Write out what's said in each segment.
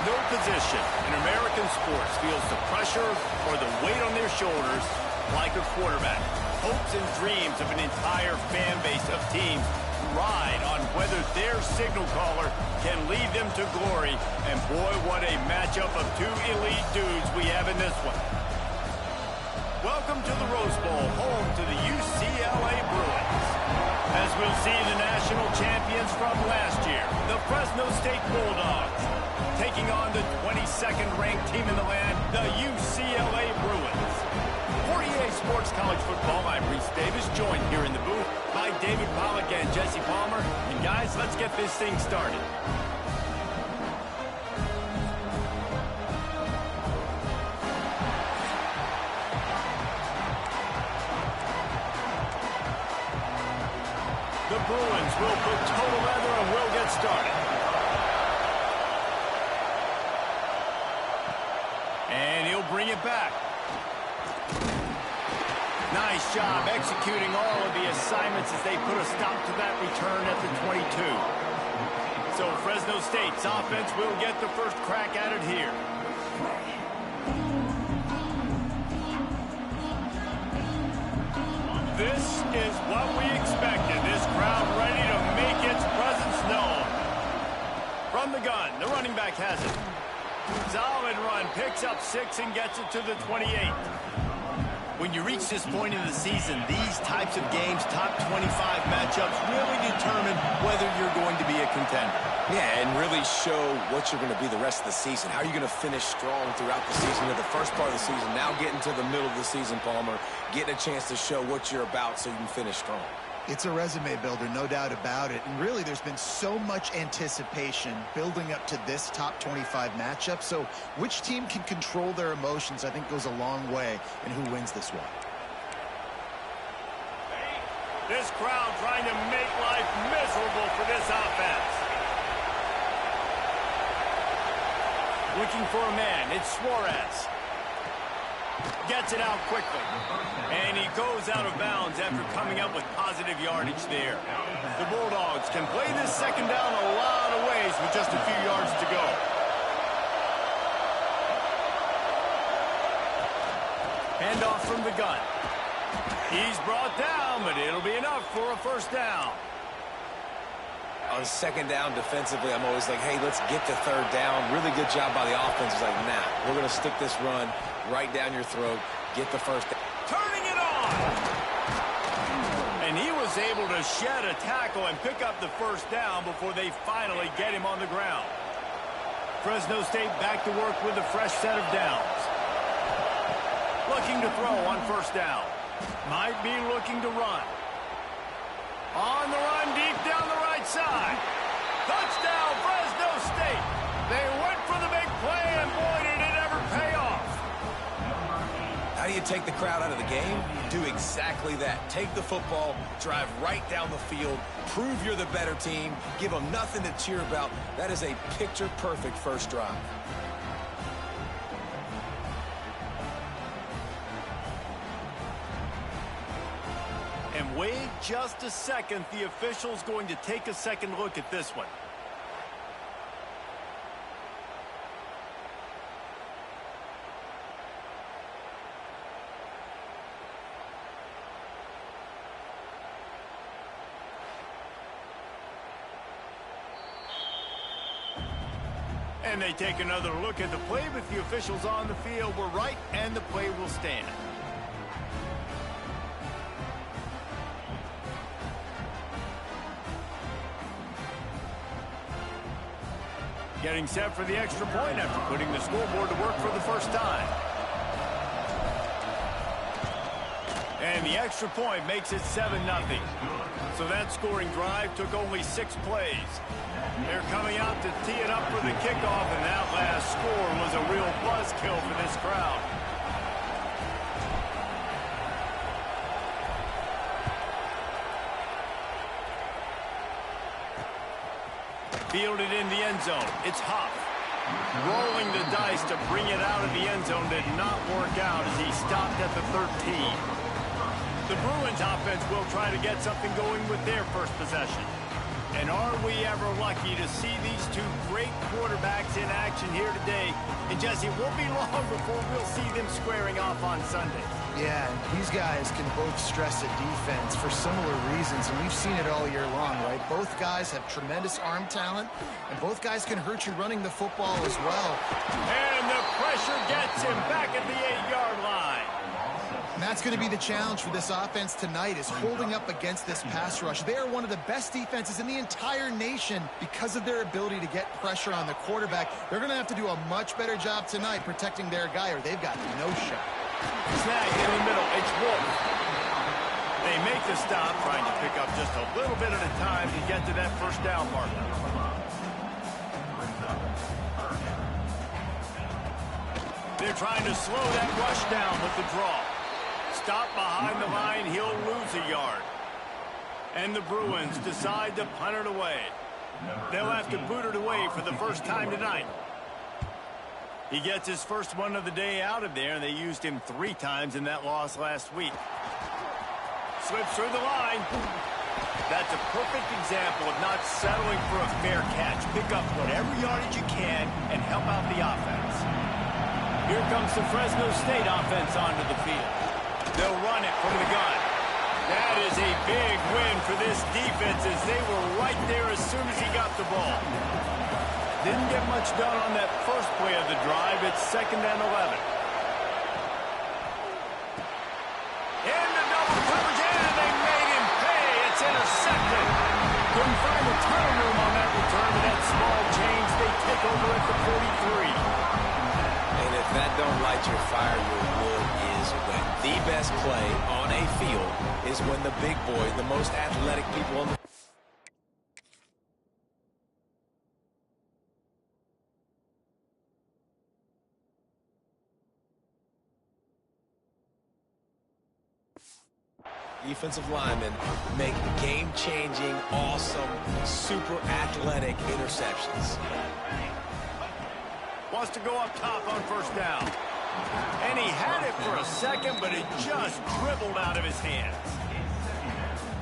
No position in American sports feels the pressure or the weight on their shoulders like a quarterback. Hopes and dreams of an entire fan base of teams ride on whether their signal caller can lead them to glory. And boy, what a matchup of two elite dudes we have in this one. Welcome to the Rose Bowl, home to the UCLA Bruins. As we'll see the national champions from last year, the Fresno State Bulldogs, taking on the 22nd ranked team in the land, the UCLA Bruins. For EA Sports College Football, I'm Reese Davis, joined here in the booth by David Pollack and Jesse Palmer. And guys, let's get this thing started. The Bruins will put total leather and will get started. And he'll bring it back. Nice job executing all of the assignments as they put a stop to that return at the 22. So Fresno State's offense will get the first crack at it here. This is what we expected. This crowd ready to make its presence known. From the gun, the running back has it. Solid run, picks up 6 and gets it to the 28. When you reach this point in the season, these types of games, top 25 matchups, really determine whether you're going to be a contender. Yeah, and really show what you're going to be the rest of the season. How are you going to finish strong throughout the season, or the first part of the season, now getting to the middle of the season, Palmer, getting a chance to show what you're about so you can finish strong. It's a resume builder, no doubt about it. And really, there's been so much anticipation building up to this top 25 matchup. So which team can control their emotions, I think, goes a long way in who wins this one. This crowd trying to make life miserable for this offense. Looking for a man, it's Suarez. Gets it out quickly. And he goes out of bounds after coming up with positive yardage there. The Bulldogs can play this second down a lot of ways with just a few yards to go. Handoff from the gun. He's brought down, but it'll be enough for a first down. On second down defensively, I'm always like, hey, let's get the third down. Really good job by the offense. It's like, nah, we're going to stick this run right down your throat, get the first down. Turning it on! And he was able to shed a tackle and pick up the first down before they finally get him on the ground. Fresno State back to work with a fresh set of downs. Looking to throw on first down. Might be looking to run. On the run, deep down the right side. Touchdown, Fresno State. They went for the big play, and boy, did it ever pay off. How do you take the crowd out of the game? Do exactly that. Take the football, drive right down the field, prove you're the better team, give them nothing to cheer about. That is a picture-perfect first drive. And wait just a second. The official's going to take a second look at this one. And they take another look at the play with the officials on the field. We're right, and the play will stand. Getting set for the extra point after putting the scoreboard to work for the first time. And the extra point makes it 7-0. So that scoring drive took only 6 plays. They're coming out to tee it up for the kickoff, and that last score was a real buzzkill for this crowd. Fielded in the end zone. It's Huff. Rolling the dice to bring it out of the end zone did not work out as he stopped at the 13. The Bruins offense will try to get something going with their first possession. And are we ever lucky to see these two great quarterbacks in action here today? And Jesse, it won't be long before we'll see them squaring off on Sunday. Yeah, these guys can both stress a defense for similar reasons, and we've seen it all year long, right? Both guys have tremendous arm talent, and both guys can hurt you running the football as well. And the pressure gets him back at the 8-yard line. And that's going to be the challenge for this offense tonight, is holding up against this pass rush. They are one of the best defenses in the entire nation because of their ability to get pressure on the quarterback. They're going to have to do a much better job tonight protecting their guy, or they've got no shot. Snag in the middle. It's Wolf. They make the stop, trying to pick up just a little bit at a time to get to that first down marker. They're trying to slow that rush down with the draw. Stop behind the line, he'll lose a yard. And the Bruins decide to punt it away. They'll have to boot it away for the first time tonight. He gets his first one of the day out of there, and they used him 3 times in that loss last week. Slips through the line. That's a perfect example of not settling for a fair catch. Pick up whatever yardage you can and help out the offense. Here comes the Fresno State offense onto the field. They'll run it from the gun. That is a big win for this defense, as they were right there as soon as he got the ball. Didn't get much done on that first play of the drive. It's 2nd and 11. In the double coverage, and they made him pay. It's intercepted. Couldn't find a ton of room on that return to that small change. They take over at the 43. And if that don't light your fire, your wood is wet. The best play on a field is when the big boys, the most athletic people on the defensive linemen make game-changing, awesome, super athletic interceptions. Wants to go up top on first down. And he had it for a second, but it just dribbled out of his hands.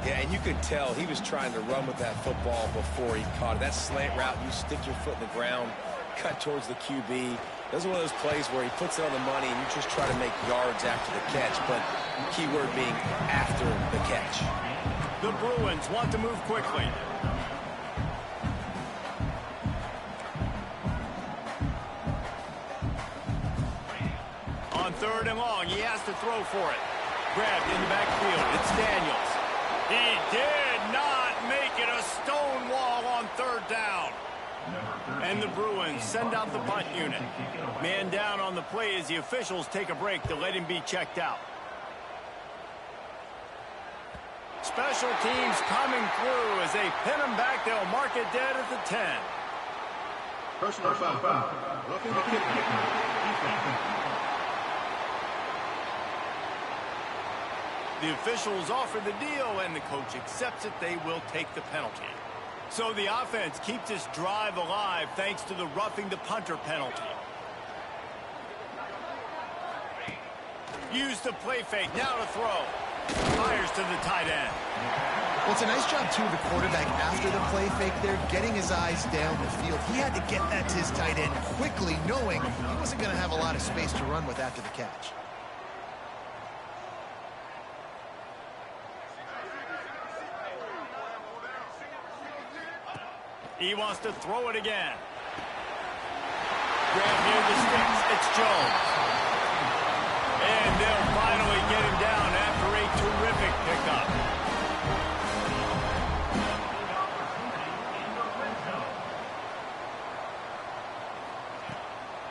Yeah, and you could tell he was trying to run with that football before he caught it. That slant route, you stick your foot in the ground, cut towards the QB. This is one of those plays where he puts it on the money and you just try to make yards after the catch, but key word being after the catch. The Bruins want to move quickly. On 3rd and long, he has to throw for it. Grabbed in the backfield. It's Daniels. He did not make it a stone wall on 3rd down. And the Bruins send out the punt unit. Man down on the play as the officials take a break to let him be checked out. Special teams coming through as they pin him back. They'll mark it dead at the 10. Personal foul. Looking to kick. The officials offer the deal, and the coach accepts it. They will take the penalty. So the offense keeps this drive alive thanks to the roughing the punter penalty. Use the play fake. Now to throw. Fires to the tight end. Well, it's a nice job, too, of the quarterback after the play fake there, getting his eyes down the field. He had to get that to his tight end quickly, knowing he wasn't going to have a lot of space to run with after the catch. He wants to throw it again. Grab near the sticks. It's Jones. And they'll finally get him down after a terrific pickup.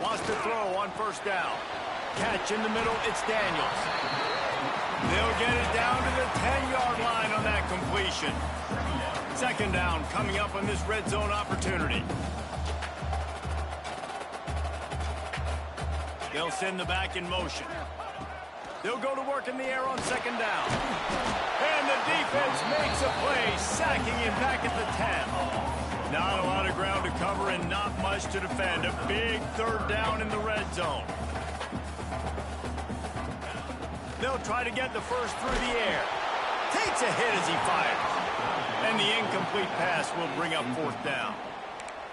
Wants to throw on first down. Catch in the middle. It's Daniels. They'll get it down to the 10-yard line on that completion. 2nd down coming up on this red zone opportunity. They'll send the back in motion. They'll go to work in the air on 2nd down. And the defense makes a play, sacking him back at the 10. Not a lot of ground to cover and not much to defend. A big 3rd down in the red zone. They'll try to get the first through the air. Takes a hit as he fires. And the incomplete pass will bring up fourth down.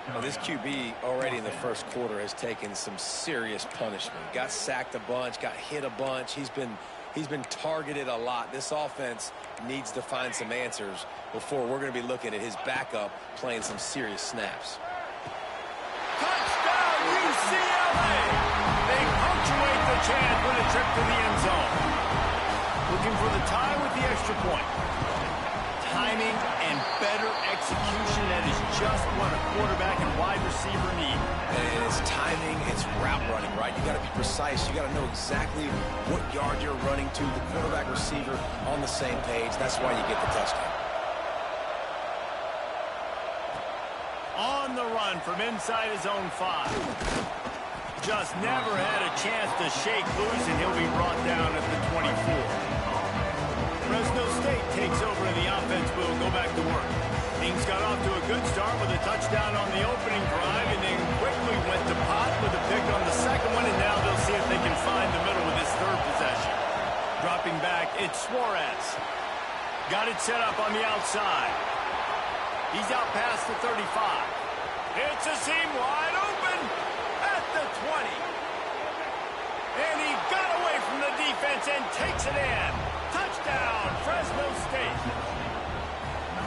Well, this QB already in the first quarter has taken some serious punishment. Got sacked a bunch, got hit a bunch. He's been targeted a lot. This offense needs to find some answers before we're going to be looking at his backup playing some serious snaps. Touchdown, UCLA! They punctuate the chance with a trip to the end zone. Looking for the tie with the extra point. Timing and better execution, that is just what a quarterback and wide receiver need. And it's timing, it's route running, right? You got to be precise. You got to know exactly what yard you're running to. The quarterback receiver on the same page. That's why you get the touchdown. On the run from inside his own 5. Just never had a chance to shake loose, and he'll be brought down at the 24. Fresno State takes over and the offense will go back to work. Things got off to a good start with a touchdown on the opening drive and then quickly went to pot with a pick on the second one, and now they'll see if they can find the middle with this third possession. Dropping back, it's Suarez. Got it set up on the outside. He's out past the 35. It's a seam wide open at the 20. And he got away from the defense and takes it in. Touchdown, Fresno State.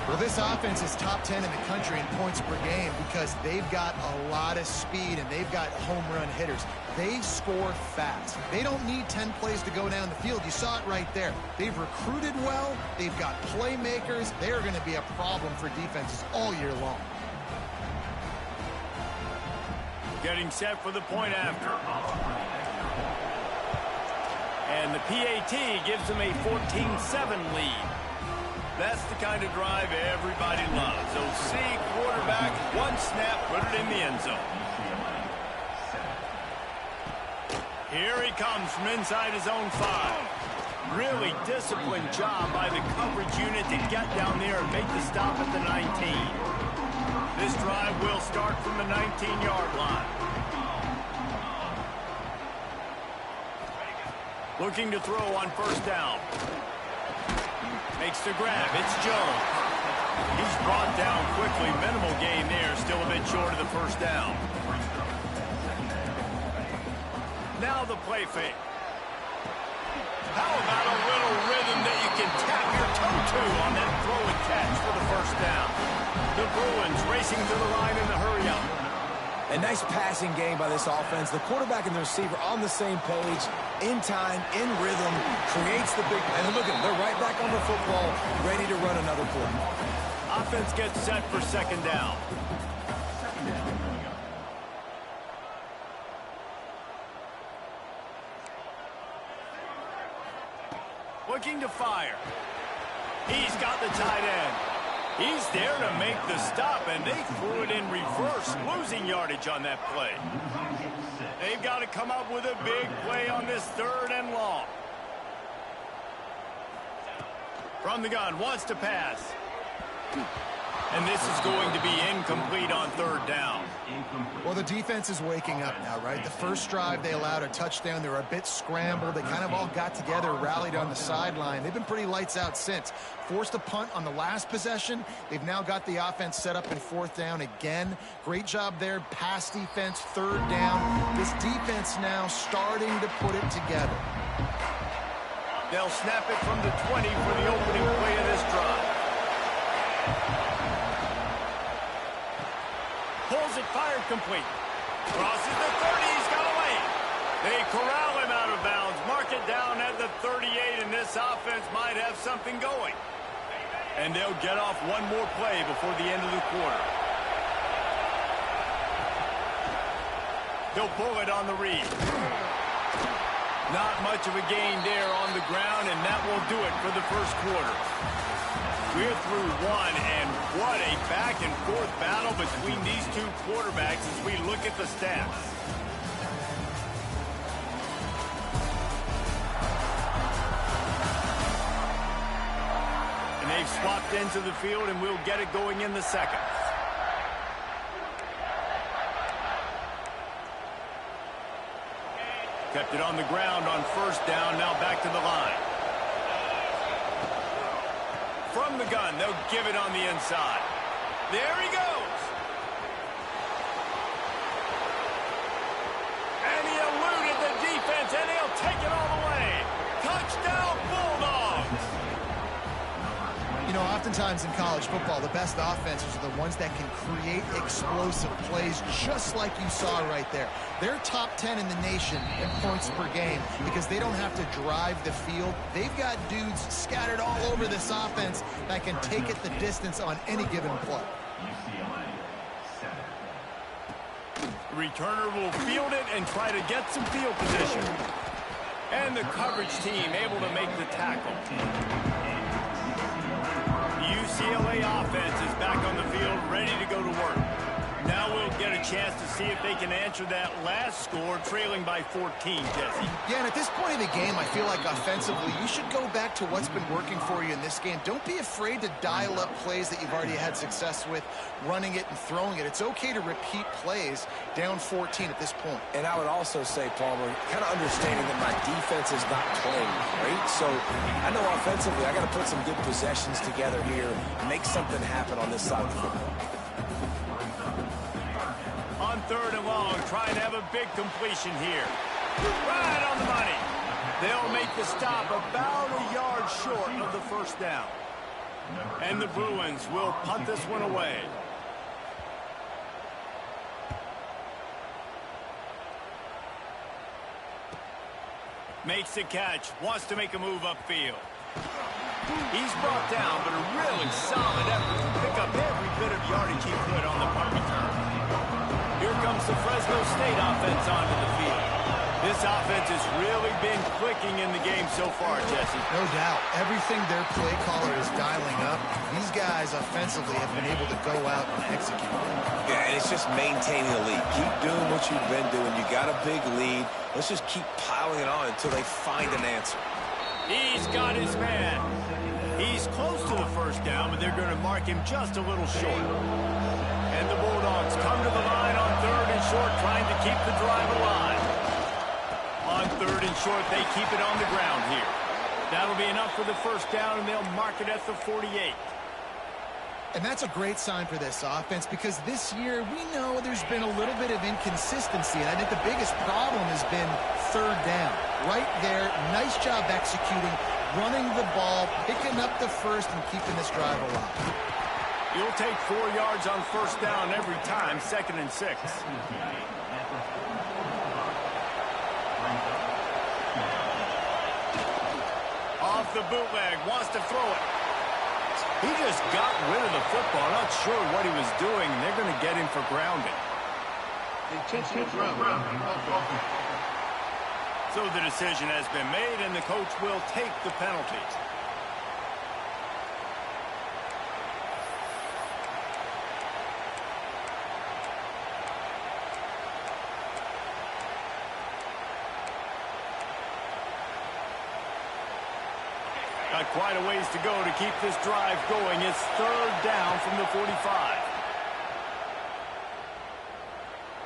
Well, this offense is top 10 in the country in points per game because they've got a lot of speed and they've got home run hitters. They score fast. They don't need 10 plays to go down the field. You saw it right there. They've recruited well. They've got playmakers. They are going to be a problem for defenses all year long. Getting set for the point after. And the PAT gives them a 14-7 lead. That's the kind of drive everybody loves. OC, quarterback, one snap, put it in the end zone. Here he comes from inside his own 5. Really disciplined job by the coverage unit to get down there and make the stop at the 19. This drive will start from the 19-yard line. Looking to throw on first down. Makes the grab. It's Jones. He's brought down quickly. Minimal gain there. Still a bit short of the first down. Now the play fake. How about a little rhythm that you can tap your toe to on that throw and catch for the first down? The Bruins racing to the line in the hurry-up. A nice passing game by this offense. The quarterback and the receiver on the same page, in time, in rhythm, creates the big... And look at them. They're right back on the football, ready to run another play. Offense gets set for second down. Looking to fire. He's got the tight end. He's there to make the stop, and they threw it in reverse, losing yardage on that play. They've got to come up with a big play on this third and long. From the gun, wants to pass. And this is going to be incomplete on third down. Well, the defense is waking up now, right? The first drive, they allowed a touchdown. They were a bit scrambled. They kind of all got together, rallied on the sideline. They've been pretty lights out since. Forced a punt on the last possession. They've now got the offense set up in fourth down again. Great job there. Pass defense, third down. This defense now starting to put it together. They'll snap it from the 20 for the opening play of this drive. Pulls it, fired complete. Crosses the 30, he's got away. They corral him out of bounds. Mark it down at the 38, and this offense might have something going. And they'll get off one more play before the end of the quarter. They'll pull it on the read. Not much of a gain there on the ground, and that will do it for the first quarter. We're through one, and what a back-and-forth battle between these two quarterbacks as we look at the stats. And they've swapped into the field, and we'll get it going in the second. Kept it on the ground on first down, now back to the line. From the gun, they'll give it on the inside. There he goes. And he eluded the defense, and he'll take it all the way. Touchdown, Bulldogs. You know, oftentimes in college football, the best offenses are the ones that can create explosive plays, just like you saw right there. They're top 10 in the nation in points per game because they don't have to drive the field. They've got dudes scattered all over this offense that can take it the distance on any given play. Returner will field it and try to get some field position. And the coverage team able to make the tackle. The UCLA offense is back on the field, ready to go to work. Now we'll get a chance to see if they can answer that last score, trailing by 14, Jesse. Yeah, and at this point in the game, I feel like offensively, you should go back to what's been working for you in this game. Don't be afraid to dial up plays that you've already had success with, running it and throwing it. It's okay to repeat plays down 14 at this point. And I would also say, Palmer, kind of understanding that my defense is not playing great. So I know offensively, I got to put some good possessions together here, make something happen on this side of the football. On 3rd and long, trying to have a big completion here. Right on the money. They'll make the stop about a yard short of the first down. And the Bruins will punt this one away. Makes the catch, wants to make a move upfield. He's brought down, but a really solid effort to pick up every bit of yardage he could on the punt return. Here comes the Fresno State offense onto the field. This offense has really been clicking in the game so far, Jesse. No doubt. Everything their play caller is dialing up, these guys offensively have been able to go out and execute. Yeah, and it's just maintaining the lead. Keep doing what you've been doing. You got a big lead. Let's just keep piling it on until they find an answer. He's got his man. He's close to the first down, but they're going to mark him just a little short. And the Bulldogs come to the line on 3rd and short, trying to keep the drive alive. On 3rd and short, they keep it on the ground here. That'll be enough for the first down, and they'll mark it at the 48. And that's a great sign for this offense because this year we know there's been a little bit of inconsistency, and I think the biggest problem has been 3rd down. Right there, nice job executing, running the ball, picking up the first, and keeping this drive alive. You'll take 4 yards on first down every time, 2nd and 6. Off the bootleg, wants to throw it. He just got rid of the football. Not sure what he was doing, and they're going to get him for grounding. Intentional grounding. So the decision has been made, and the coach will take the penalty. Got quite a ways to go to keep this drive going. It's 3rd down from the 45.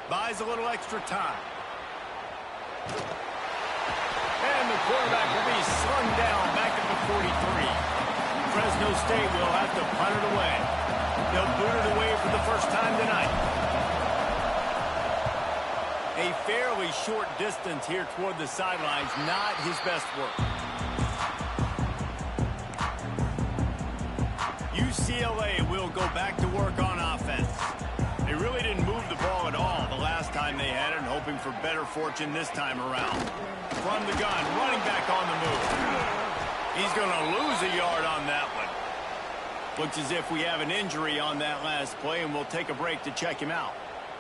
Buys a little extra time. And the quarterback will be slung down back at the 43. Fresno State will have to punt it away. They'll boot it away for the first time tonight. A fairly short distance here toward the sidelines, not his best work. UCLA will go back to work on offense. They really didn't move the ball at all the last time they had it, and hoping for better fortune this time around. From the gun, running back on the move. He's going to lose a yard on that one. Looks as if we have an injury on that last play, and we'll take a break to check him out.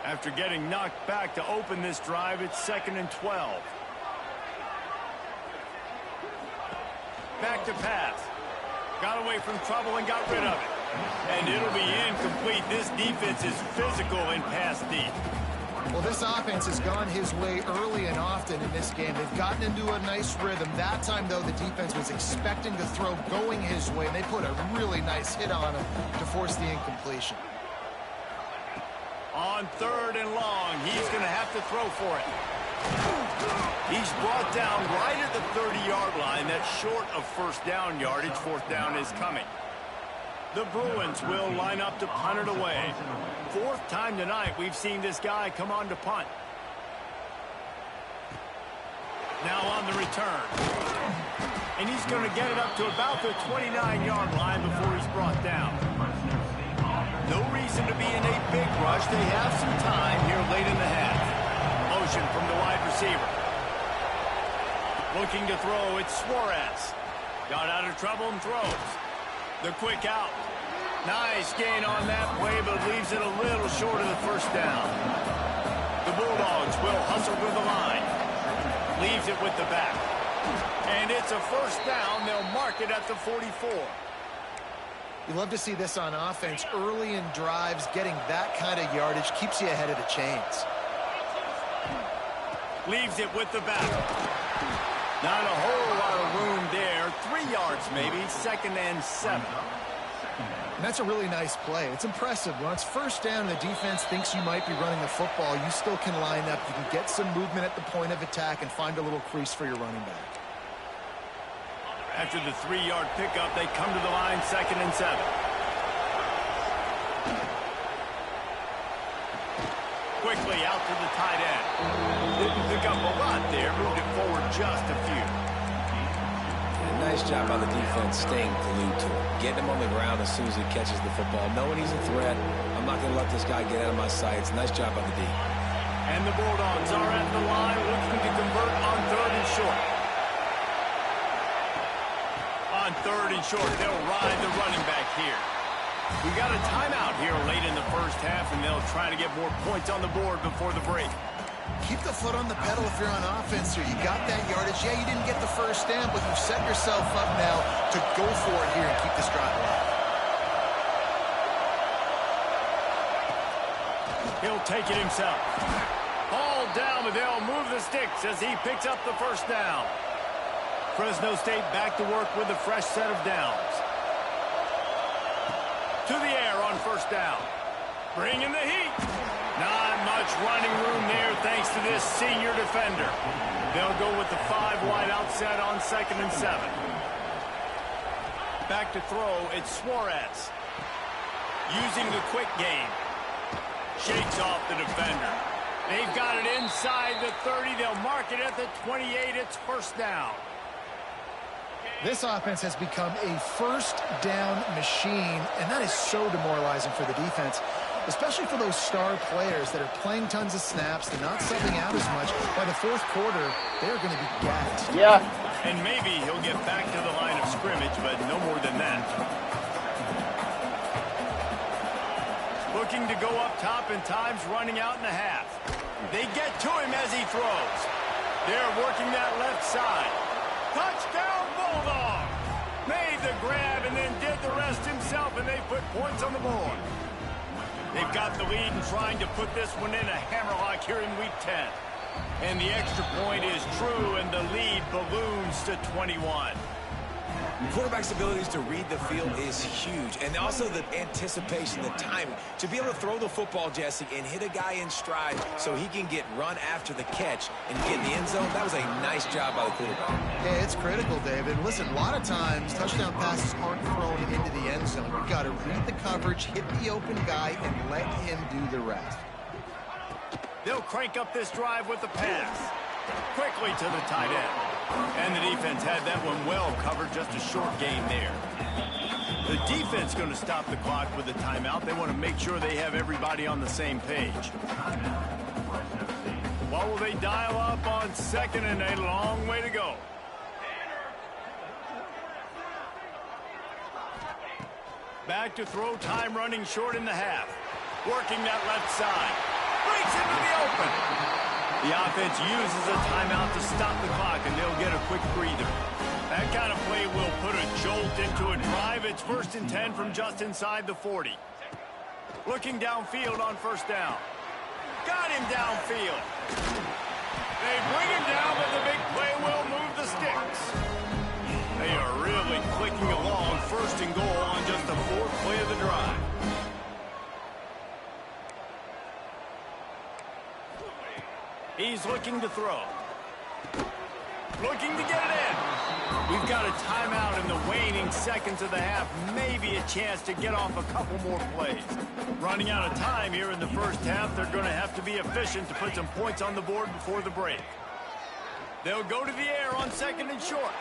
After getting knocked back to open this drive, it's 2nd and 12. Back to pass. Got away from trouble and got rid of it. And it'll be incomplete. This defense is physical in pass deep. Well, this offense has gone his way early and often in this game. They've gotten into a nice rhythm. That time, though, the defense was expecting the throw going his way, and they put a really nice hit on him to force the incompletion. On 3rd and long, he's going to have to throw for it. He's brought down right at the 30-yard line. That's short of first down yardage. 4th down is coming. The Bruins will line up to punt it away. Fourth time tonight we've seen this guy come on to punt. Now on the return. And he's going to get it up to about the 29-yard line before he's brought down. No reason to be in a big rush. They have some time here late in the half. Motion from the wide receiver. Looking to throw, it's Suarez. Got out of trouble and throws. The quick out. Nice gain on that play, but leaves it a little short of the first down. The Bulldogs will hustle to the line. Leaves it with the back. And it's a first down. They'll mark it at the 44. You love to see this on offense. Early in drives, getting that kind of yardage keeps you ahead of the chains. Leaves it with the back. Not a whole lot of room there. 3 yards maybe. 2nd and 7. And that's a really nice play. It's impressive. When it's first down and the defense thinks you might be running the football, you still can line up. You can get some movement at the point of attack and find a little crease for your running back. After the 3-yard pickup, they come to the line, 2nd and 7. Quickly out to the tight end. Didn't pick up a lot there, moved it forward just a few. Nice job by the defense staying glued to him. Getting him on the ground as soon as he catches the football. Knowing he's a threat, I'm not going to let this guy get out of my sights. Nice job by the D. And the Bulldogs are at the line looking to convert on 3rd and short. On 3rd and short, they'll ride the running back here. We got a timeout here late in the first half, and they'll try to get more points on the board before the break. Keep the foot on the pedal if you're on offense here. You got that yardage. Yeah, you didn't get the first down, but you've set yourself up now to go for it here and keep this drive alive. He'll take it himself. Ball down, but they'll move the sticks as he picks up the first down. Fresno State back to work with a fresh set of downs. To the air on first down. Bringing the heat. Not much running room there thanks to this senior defender. They'll go with the 5-wide outset on 2nd and 7. Back to throw, it's Suarez. Using the quick game. Shakes off the defender. They've got it inside the 30. They'll mark it at the 28. It's first down. This offense has become a first down machine, and that is so demoralizing for the defense, especially for those star players that are playing tons of snaps. They're not subbing out as much. By the 4th quarter, they're going to be gassed. Yeah. And maybe he'll get back to the line of scrimmage, but no more than that. Looking to go up top, and time's running out in the half. They get to him as he throws. They're working that left side. Touchdown, Bulldog! Made the grab and then did the rest himself, and they put points on the board. They've got the lead and trying to put this one in a hammerlock here in Week 10. And the extra point is true, and the lead balloons to 21. The quarterback's abilities to read the field is huge, and also the anticipation, the timing. To be able to throw the football, Jesse, and hit a guy in stride so he can get run after the catch and get in the end zone, that was a nice job by the quarterback. Yeah, it's critical, David. Listen, a lot of times touchdown passes aren't thrown into the end zone. You've got to read the coverage, hit the open guy, and let him do the rest. They'll crank up this drive with the pass. Quickly to the tight end. And the defense had that one well covered, just a short gain there. The defense going to stop the clock with a timeout. They want to make sure they have everybody on the same page. What will they dial up on 2nd and a long way to go? Back to throw, time running short in the half. Working that left side. Breaks into the open. The offense uses a timeout to stop the clock, and they'll get a quick breather. That kind of play will put a jolt into a drive. It's 1st and 10 from just inside the 40. Looking downfield on first down. Got him downfield. They bring him down, but the big play will move the sticks. They are really clicking along. 1st and goal on just the 4th play of the drive. He's looking to throw. looking to get it in. We've got a timeout in the waning seconds of the half. Maybe a chance to get off a couple more plays. Running out of time here in the first half. They're going to have to be efficient to put some points on the board before the break. They'll go to the air on second and short.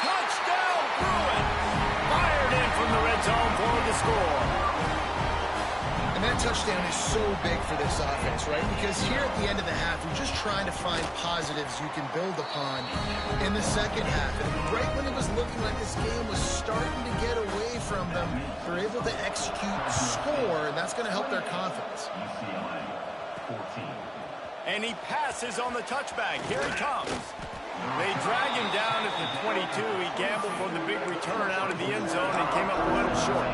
Touchdown, Bruins! Fired in from the red zone for the score. And that touchdown is so big for this offense, right? Because here at the end of the half, you're just trying to find positives you can build upon in the second half. And right when it was looking like this game was starting to get away from them, they're able to execute, score, and that's going to help their confidence. And he passes on the touchback. Here he comes. They drag him down at the 22. He gambled for the big return out of the end zone and came up a little short.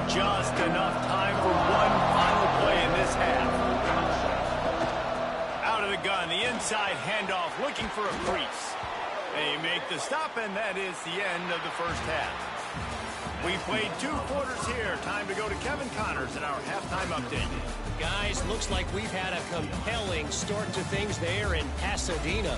Just enough time for one final play in this half. Out of the gun, the inside handoff, looking for a crease. They make the stop, and that is the end of the first half. We played 2 quarters here. Time to go to Kevin Connors in our halftime update. Guys, looks like we've had a compelling start to things there in Pasadena.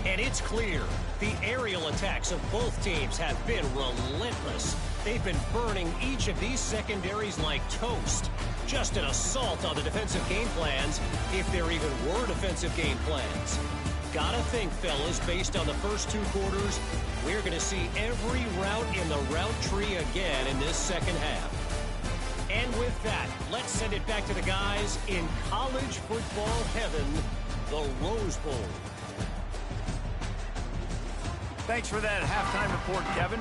And it's clear, the aerial attacks of both teams have been relentless. They've been burning each of these secondaries like toast. Just an assault on the defensive game plans, if there even were defensive game plans. Gotta think, fellas, based on the first 2 quarters, we're going to see every route in the route tree again in this second half. And with that, let's send it back to the guys in college football heaven, the Rose Bowl. Thanks for that halftime report, Kevin.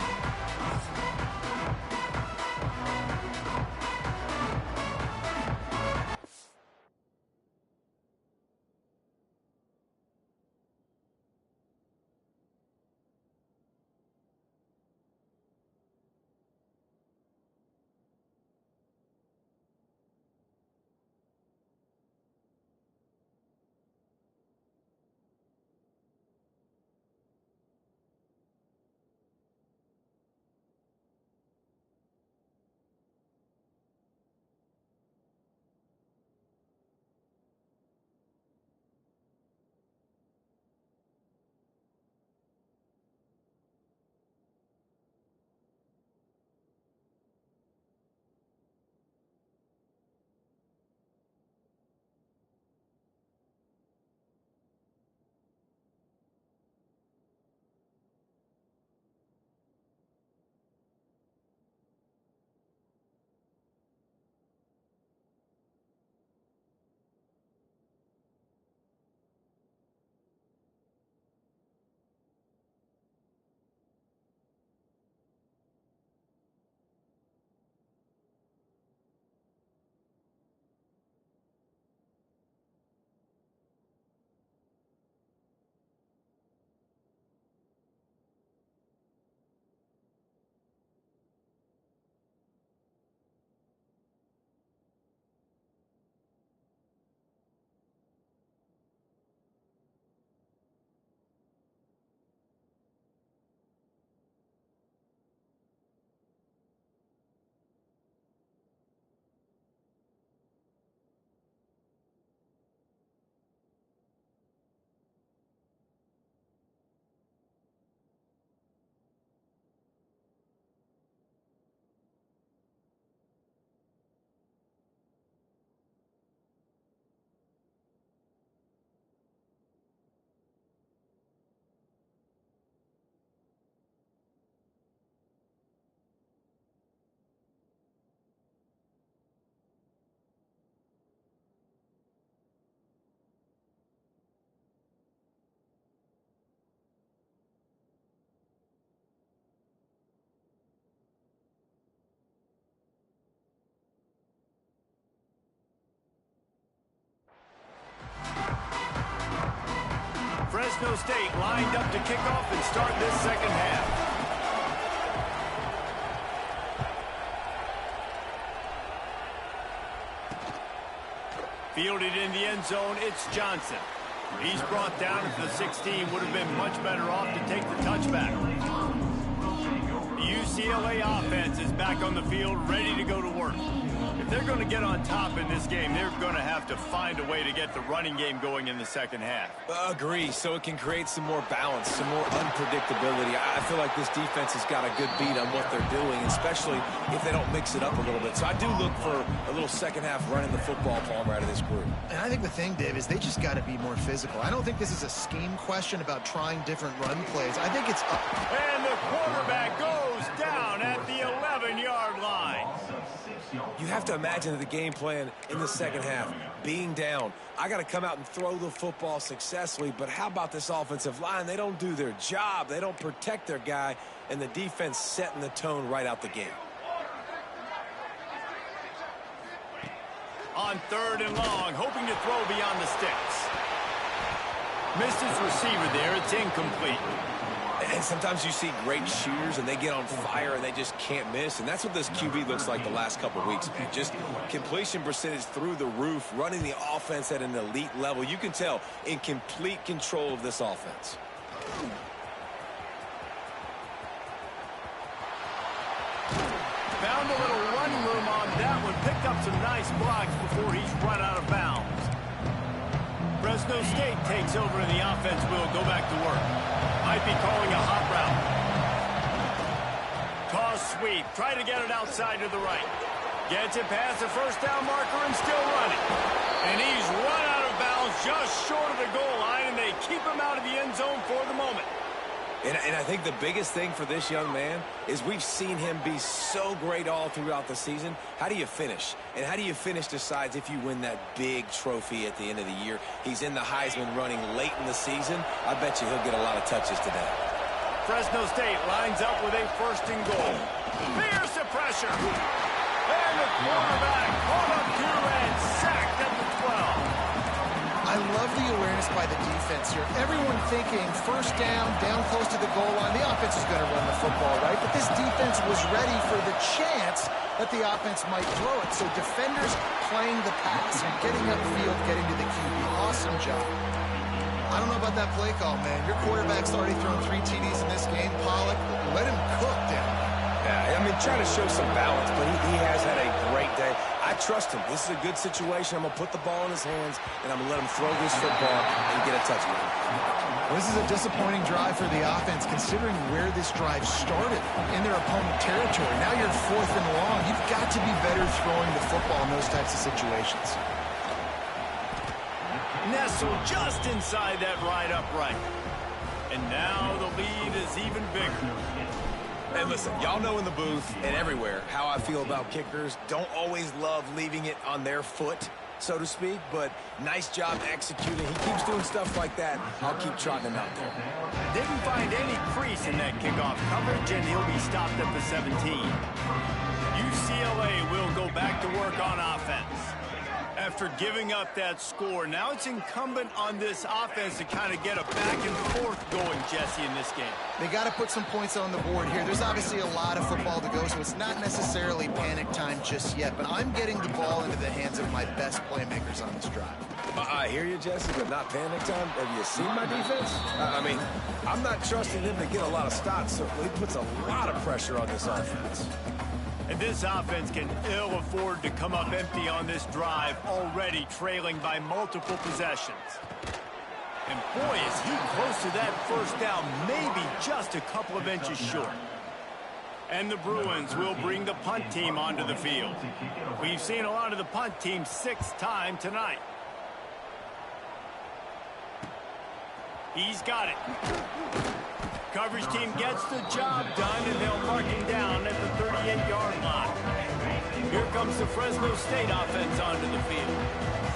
Fresno State lined up to kick off and start this second half. Fielded in the end zone, it's Johnson. He's brought down at the 16. Would have been much better off to take the touchback. The UCLA offense is back on the field, ready to go to work. If they're going to get on top in this game, they're going to have to find a way to get the running game going in the second half. Agree, so it can create some more balance, some more unpredictability. I feel like this defense has got a good beat on what they're doing, especially if they don't mix it up a little bit. So I do look for a little second half running the football, Palmer, out of this group. And I think the thing, Dave, is they just got to be more physical. I don't think this is a scheme question about trying different run plays. I think it's up. And the quarterback goes down at the 11-yard line. You have to imagine the game plan in the second half, being down. I got to come out and throw the football successfully, but how about this offensive line? They don't do their job. They don't protect their guy, and the defense setting the tone right out the gate. On 3rd and long, hoping to throw beyond the sticks. Missed his receiver there. It's incomplete. And sometimes you see great shooters, and they get on fire, and they just can't miss. And that's what this QB looks like the last couple of weeks. Just completion percentage through the roof, running the offense at an elite level. You can tell in complete control of this offense. Found a little running room on that one. Picked up some nice blocks before he's run out of bounds. Fresno State takes over and the offense will go back to work. Might be calling a hot route. Toss sweep. Try to get it outside to the right. Gets it past the first down marker and still running. And he's run out of bounds just short of the goal line, and they keep him out of the end zone for the moment. And I think the biggest thing for this young man is we've seen him be so great all throughout the season. How do you finish? And how do you finish decides if you win that big trophy at the end of the year. He's in the Heisman running late in the season. I bet you he'll get a lot of touches today. Fresno State lines up with a 1st and goal. Fierce the pressure. And the quarterback caught up to and sacked at the 12. I love the awareness by the defense here. Everyone thinking 1st down, down close to the goal line. The offense is going to run the football, right? But this defense was ready for the chance that the offense might throw it. So defenders playing the pass and getting upfield, getting to the QB. Awesome job. I don't know about that play call, man. Your quarterback's already thrown 3 TDs in this game. Pollock, let him cook down. Yeah, I mean, trying to show some balance, but he has had a great day. I trust him. This is a good situation. I'm going to put the ball in his hands, and I'm going to let him throw this football and get a touchdown. Well, this is a disappointing drive for the offense, considering where this drive started in their opponent territory. Now you're 4th and long. You've got to be better throwing the football in those types of situations. Nestled just inside that right upright. And now the lead is even bigger. And listen, y'all know in the booth and everywhere how I feel about kickers. Don't always love leaving it on their foot, so to speak, but nice job executing. He keeps doing stuff like that. I'll keep trotting him out there. Didn't find any crease in that kickoff coverage, and he'll be stopped at the 17. UCLA will go back to work on offense. After giving up that score, now it's incumbent on this offense to kind of get a back and forth going, Jesse, in this game. They got to put some points on the board here. There's obviously a lot of football to go, so it's not necessarily panic time just yet, but I'm getting the ball into the hands of my best playmakers on this drive. I hear you, Jesse, but not panic time. Have you seen my defense? I mean, I'm not trusting them to get a lot of stops, so he puts a lot of pressure on this offense. And this offense can ill afford to come up empty on this drive, already trailing by multiple possessions. And boy, is he close to that 1st down, maybe just a couple of inches short. And the Bruins will bring the punt team onto the field. We've seen a lot of the punt team 6th time tonight. He's got it. Coverage team gets the job done, and they'll mark him down at the 38-yard line. Here comes the Fresno State offense onto the field.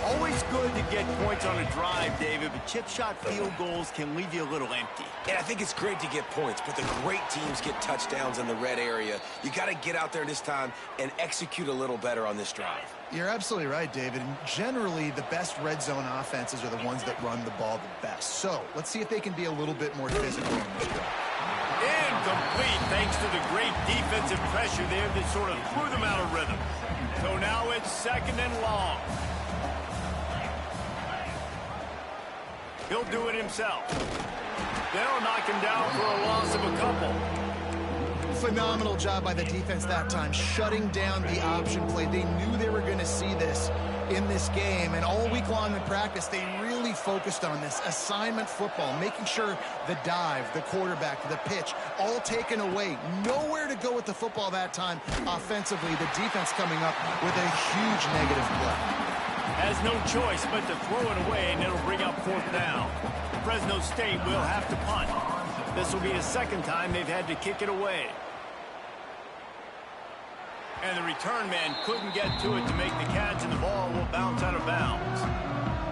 Always good to get points on a drive, David, but chip shot field goals can leave you a little empty. And I think it's great to get points, but the great teams get touchdowns in the red area. You got to get out there this time and execute a little better on this drive. You're absolutely right, David. And generally, the best red zone offenses are the ones that run the ball the best. So let's see if they can be a little bit more physical in this drive. Incomplete, thanks to the great defensive pressure there that sort of threw them out of rhythm. So now it's 2nd and long. He'll do it himself. They'll knock him down for a loss of a couple. Phenomenal job by the defense that time, shutting down the option play. They knew they were going to see this in this game, and all week long in practice, they really focused on this assignment football, making sure the dive, the quarterback, the pitch, all taken away. Nowhere to go with the football that time offensively. The defense coming up with a huge negative play. Has no choice but to throw it away, and it'll bring up 4th down. Fresno State will have to punt. This will be the 2nd time they've had to kick it away. And the return man couldn't get to it to make the catch, and the ball will bounce out of bounds.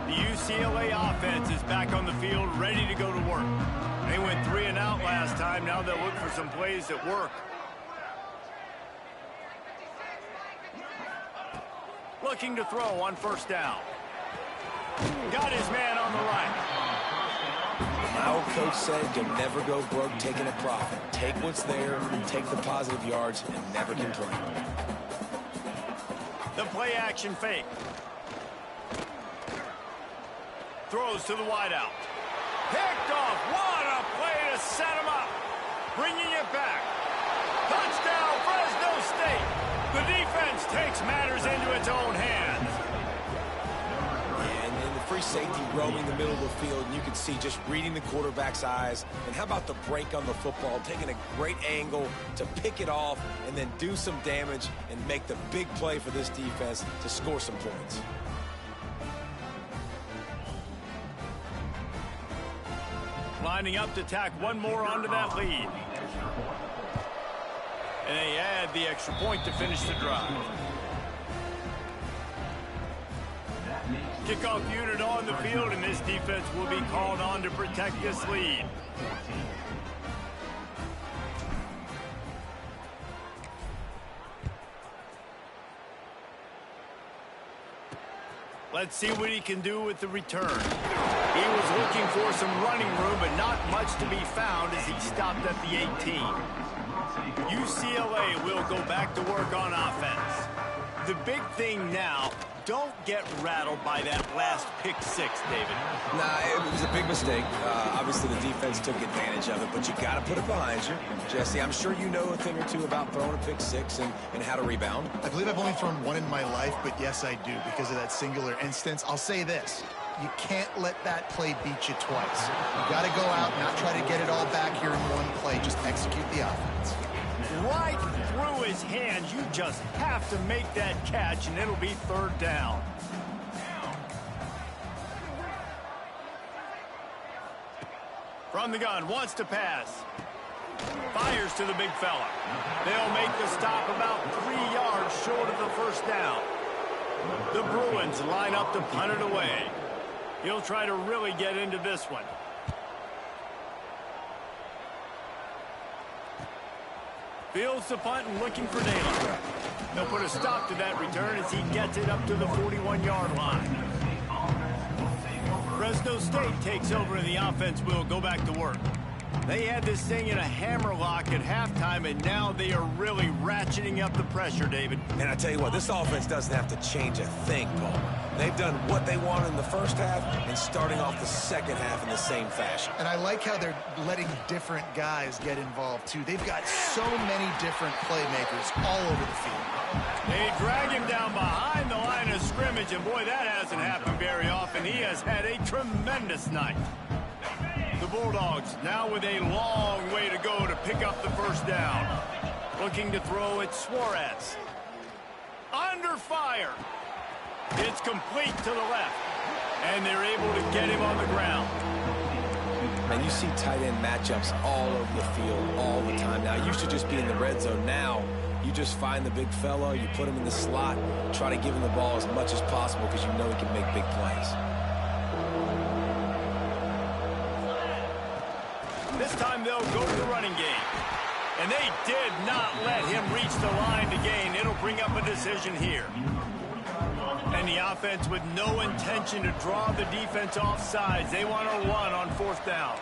The UCLA offense is back on the field, ready to go to work. They went 3 and out last time. Now they'll look for some plays that work. Looking to throw on 1st down. Got his man on the right. My old coach said you'll never go broke taking a profit. Take what's there, take the positive yards, and never complain. The play action fake. Throws to the wideout. Picked off. What a play to set him up. Bringing it back. Touchdown, Fresno State. The defense takes matters into its own hands. Free safety roaming the middle of the field, and you can see just reading the quarterback's eyes. And how about the break on the football, taking a great angle to pick it off and then do some damage and make the big play for this defense to score some points. Lining up to tack one more onto that lead. And they add the extra point to finish the drive. Kickoff unit on the field, and this defense will be called on to protect this lead. Let's see what he can do with the return. He was looking for some running room, but not much to be found as he stopped at the 18. UCLA will go back to work on offense. The big thing now, don't get rattled by that last pick 6, David. Nah, it was a big mistake. Obviously, the defense took advantage of it, but you got to put it behind you. Jesse, I'm sure you know a thing or two about throwing a pick 6 and how to rebound. I believe I've only thrown one in my life, but yes, I do because of that singular instance. I'll say this. You can't let that play beat you twice. You got to go out and not try to get it all back here in one play. Just execute the offense. Right through his hands. You just have to make that catch, and it'll be 3rd down. From the gun, wants to pass. Fires to the big fella. They'll make the stop about 3 yards short of the 1st down. The Bruins line up to punt it away. He'll try to really get into this one. Fields the punt and looking for Naylor. They'll put a stop to that return as he gets it up to the 41-yard line. Fresno State takes over and the offense will go back to work. They had this thing in a hammerlock at halftime, and now they are really ratcheting up the pressure, David. And I tell you what, this offense doesn't have to change a thing, Paul. They've done what they wanted in the 1st half and starting off the 2nd half in the same fashion. And I like how they're letting different guys get involved, too. They've got so many different playmakers all over the field. They drag him down behind the line of scrimmage, and boy, that hasn't happened very often. He has had a tremendous night. The Bulldogs now with a long way to go to pick up the 1st down. Looking to throw at Suarez. Under fire. It's complete to the left. And they're able to get him on the ground. And you see tight end matchups all over the field all the time. Now, it used to just be in the red zone. Now, you just find the big fella, you put him in the slot, try to give him the ball as much as possible because you know he can make big plays. This time they'll go to the running game. And they did not let him reach the line to gain. It'll bring up a decision here. And the offense with no intention to draw the defense off sides. They want to run on 4th down.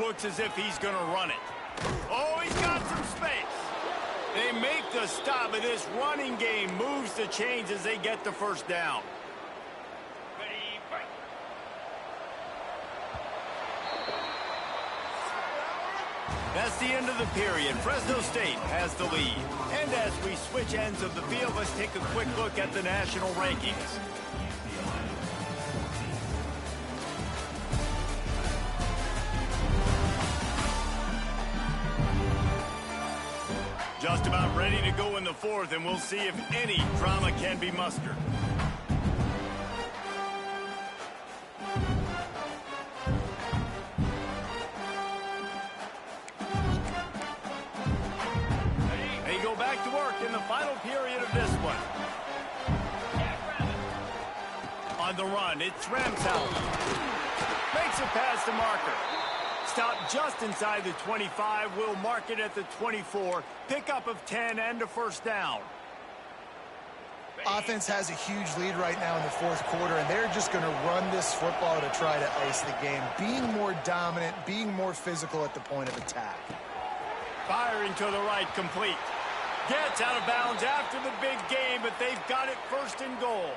Looks as if he's going to run it. Oh, he's got some space. They make the stop, and this running game moves the chains as they get the 1st down. That's the end of the period. Fresno State has the lead. And as we switch ends of the field, let's take a quick look at the national rankings. Just about ready to go in the fourth, and we'll see if any drama can be mustered. They go back to work in the final period of this one. On the run, it's Ramsell. Makes a pass to Marker. Stop just inside the 25. We'll mark it at the 24. Pickup of 10 and a first down. Offense has a huge lead right now in the fourth quarter, and they're just going to run this football to try to ice the game. Being more dominant, being more physical at the point of attack. Firing to the right, complete. Gets out of bounds after the big game, but they've got it first and goal.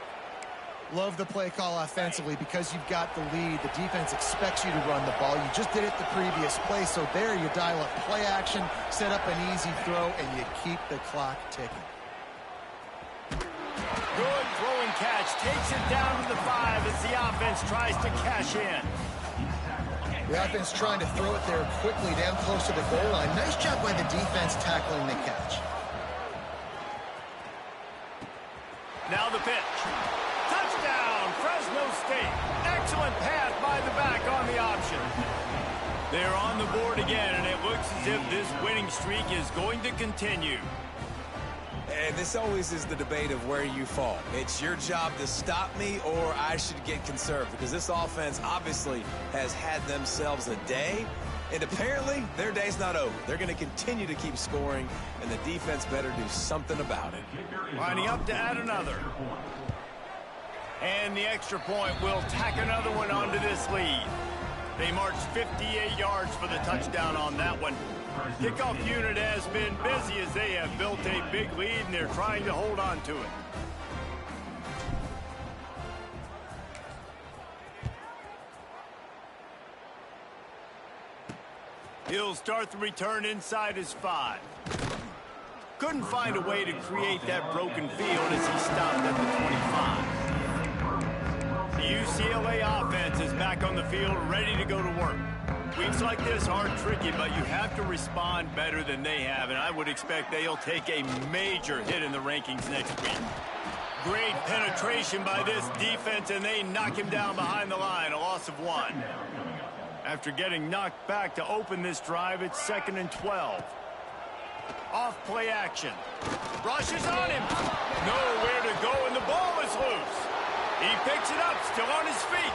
Love the play call offensively because you've got the lead. The defense expects you to run the ball. You just did it the previous play, so there you dial up play action, set up an easy throw, and you keep the clock ticking. Good throw and catch. Takes it down to the 5 as the offense tries to cash in. The offense trying to throw it there quickly down close to the goal line. Nice job by the defense tackling the catch. Now the pitch. Touchdown, Fresno State. Excellent pass by the back on the option. They're on the board again, and it looks as if this winning streak is going to continue. And this always is the debate of where you fall. It's your job to stop me, or I should get conserved, because this offense obviously has had themselves a day, and apparently their day's not over. They're going to continue to keep scoring, and the defense better do something about it. Lining up to add another. And the extra point will tack another one onto this lead. They marched 58 yards for the touchdown on that one. Kickoff unit has been busy as they have built a big lead, and they're trying to hold on to it. He'll start the return inside his 5. Couldn't find a way to create that broken field as he stopped at the 25. The UCLA offense is back on the field, ready to go to work. Weeks like this are tricky, but you have to respond better than they have, and I would expect they'll take a major hit in the rankings next week. Great penetration by this defense, and they knock him down behind the line, a loss of 1. After getting knocked back to open this drive, it's 2nd and 12. Off play action. Rushes on him. Nowhere to go, and the ball is loose. He picks it up, still on his feet.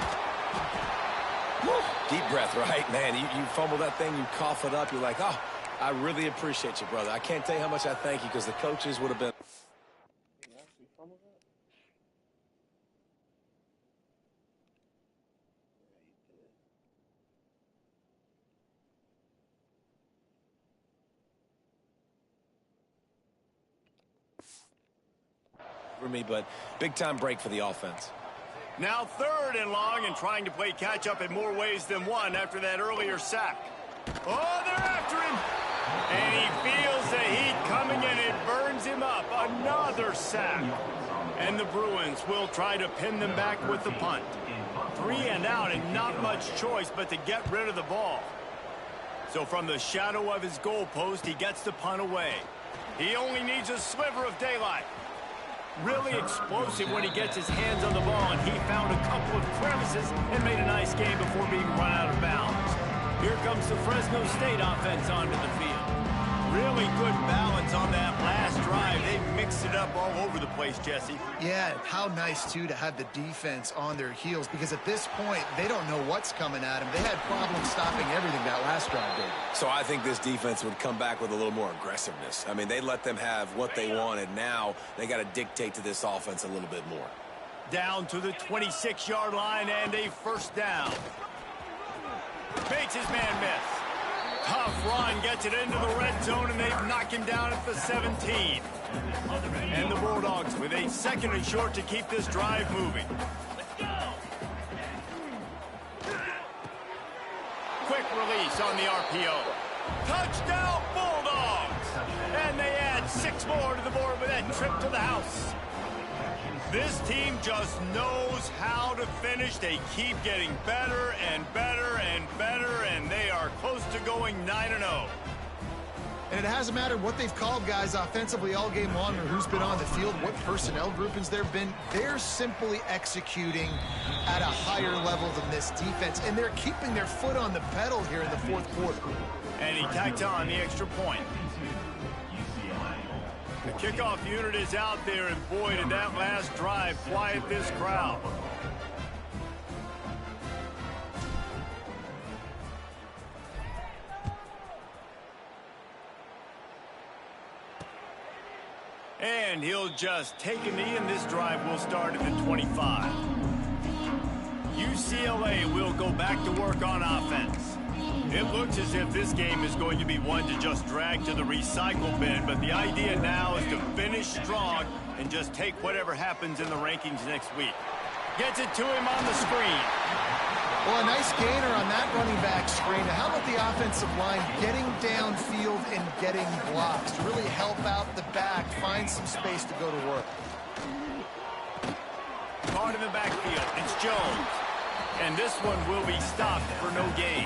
Woo. Deep breath, right, man? You fumble that thing, you cough it up, you're like, oh, I really appreciate you, brother. I can't tell you how much I thank you, because the coaches would have been... for me, but big-time break for the offense. Now 3rd and long, and trying to play catch-up in more ways than one after that earlier sack. Oh, they're after him! And he feels the heat coming, and it burns him up. Another sack. And the Bruins will try to pin them back with the punt. 3 and out, and not much choice but to get rid of the ball. So from the shadow of his goalpost, he gets the punt away. He only needs a sliver of daylight. Really explosive when he gets his hands on the ball, and he found a couple of crevices and made a nice game before being run out of bounds. Here comes the Fresno State offense onto the field. Really good balance on that last drive. They mixed it up all over the place, Jesse. Yeah, how nice, too, to have the defense on their heels, because at this point, they don't know what's coming at them. They had problems stopping everything that last drive, David. So I think this defense would come back with a little more aggressiveness. I mean, they let them have what they wanted. Now they got to dictate to this offense a little bit more. Down to the 26-yard line, and a first down. Makes his man miss. Tough run, gets it into the red zone, and they've knocked him down at the 17. And the Bulldogs with a 2nd and short to keep this drive moving. Quick release on the RPO. Touchdown Bulldogs! And they add 6 more to the board with that trip to the house. This team just knows how to finish. They keep getting better and better and better, and they are close to going 9-0. And it hasn't mattered what they've called guys offensively all game long or who's been on the field, what personnel groupings there have been. They're simply executing at a higher level than this defense, and they're keeping their foot on the pedal here in the fourth quarter. And he tacked on the extra point. The kickoff unit is out there, and boy, did that last drive quiet this crowd. And he'll just take a knee, and this drive will start at the 25. UCLA will go back to work on offense. It looks as if this game is going to be one to just drag to the recycle bin, but the idea now is to finish strong and just take whatever happens in the rankings next week. Gets it to him on the screen. Well, a nice gainer on that running back screen. Now, how about the offensive line getting downfield and getting blocks to really help out the back, find some space to go to work? Caught in the backfield. It's Jones. And this one will be stopped for no gain.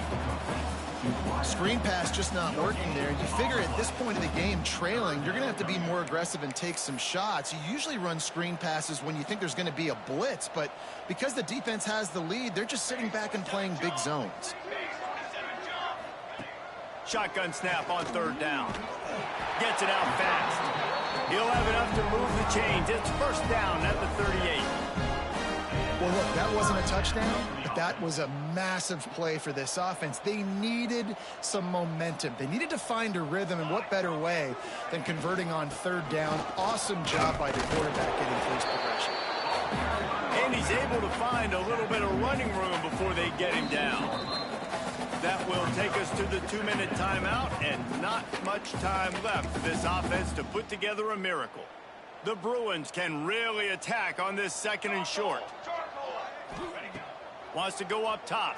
Screen pass just not working there. You figure at this point of the game, trailing, you're going to have to be more aggressive and take some shots. You usually run screen passes when you think there's going to be a blitz, but because the defense has the lead, they're just sitting back and playing big zones. Shotgun snap on third down. Gets it out fast. He'll have enough to move the chains. It's first down at the 38. Well, look, that wasn't a touchdown, but that was a massive play for this offense. They needed some momentum. They needed to find a rhythm, and what better way than converting on third down. Awesome job by the quarterback getting first progression. And he's able to find a little bit of running room before they get him down. That will take us to the 2-minute timeout, and not much time left for this offense to put together a miracle. The Bruins can really attack on this second and short. Wants to go up top.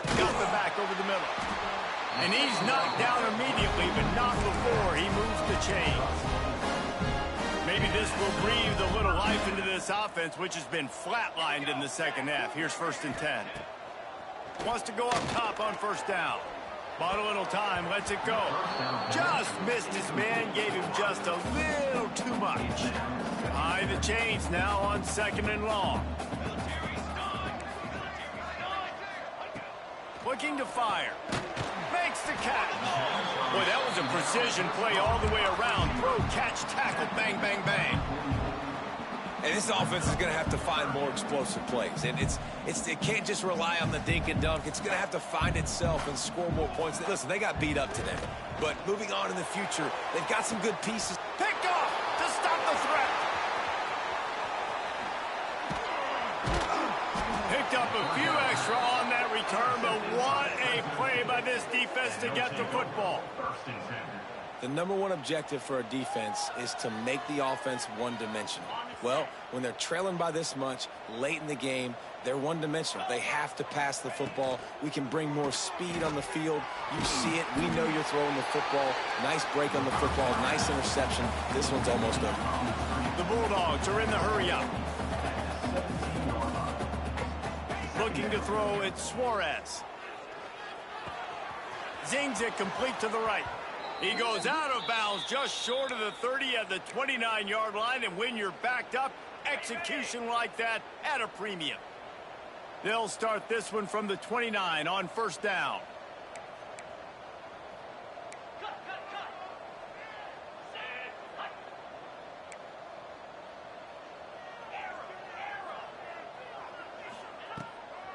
Got the back over the middle. And he's knocked down immediately, but not before he moves the chains. Maybe this will breathe a little life into this offense, which has been flatlined in the second half. Here's 1st and 10. Wants to go up top on first down. Bought a little time, lets it go. Just missed his man, gave him just a little too much. High the chains now on 2nd and long. Looking to fire. Makes the catch. Boy, that was a precision play all the way around. Throw, catch, tackle, bang, bang, bang. And this offense is going to have to find more explosive plays. And it can't just rely on the dink and dunk. It's going to have to find itself and score more points. Listen, they got beat up today. But moving on in the future, they've got some good pieces. Picked off to stop the threat. Picked up a few extra on that return, but what a play by this defense to get the football. The #1 objective for a defense is to make the offense one-dimensional. Well, when they're trailing by this much late in the game, they're one-dimensional. They have to pass the football. We can bring more speed on the field. You see it. We know you're throwing the football. Nice break on the football. Nice interception. This one's almost over. The Bulldogs are in the hurry-up. Looking to throw, it's Suarez. Zings it complete to the right. He goes out of bounds just short of the 30 at the 29-yard line, and when you're backed up, execution like that at a premium. They'll start this one from the 29 on first down.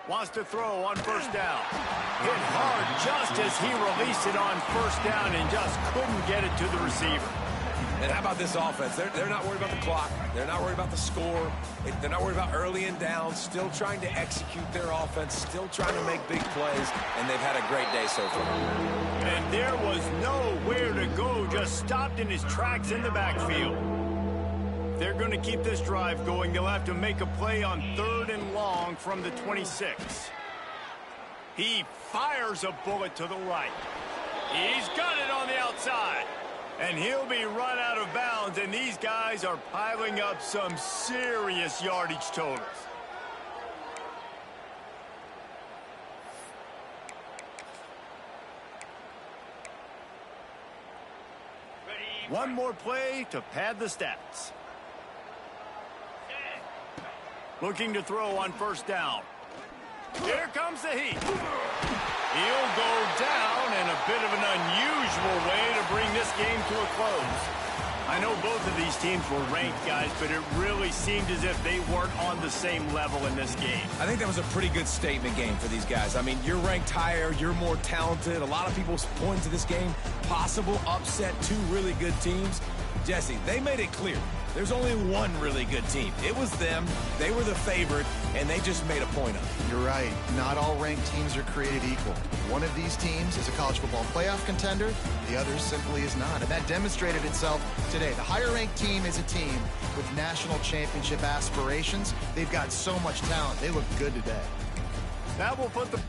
Wants to throw on first down. Hit hard just as he released it on first down and just couldn't get it to the receiver. And how about this offense? They're not worried about the clock. They're not worried about the score. They're not worried about early and down. Still trying to execute their offense. Still trying to make big plays. And they've had a great day so far. And there was nowhere to go. Just stopped in his tracks in the backfield. They're going to keep this drive going. They'll have to make a play on 3rd and long from the 26. He fires a bullet to the right. He's got it on the outside. And he'll be run out of bounds, and these guys are piling up some serious yardage totals. One more play to pad the stats. Looking to throw on first down. Here comes the heat. He'll go down in a bit of an unusual way to bring this game to a close. I know both of these teams were ranked, guys, but it really seemed as if they weren't on the same level in this game. I think that was a pretty good statement game for these guys. I mean, you're ranked higher, you're more talented. A lot of people point to this game, possible upset, two really good teams. Jesse, they made it clear. There's only one really good team. It was them. They were the favorite, and they just made a point of it. You're right. Not all ranked teams are created equal. One of these teams is a college football playoff contender. The other simply is not. And that demonstrated itself today. The higher-ranked team is a team with national championship aspirations. They've got so much talent. They look good today. That will put the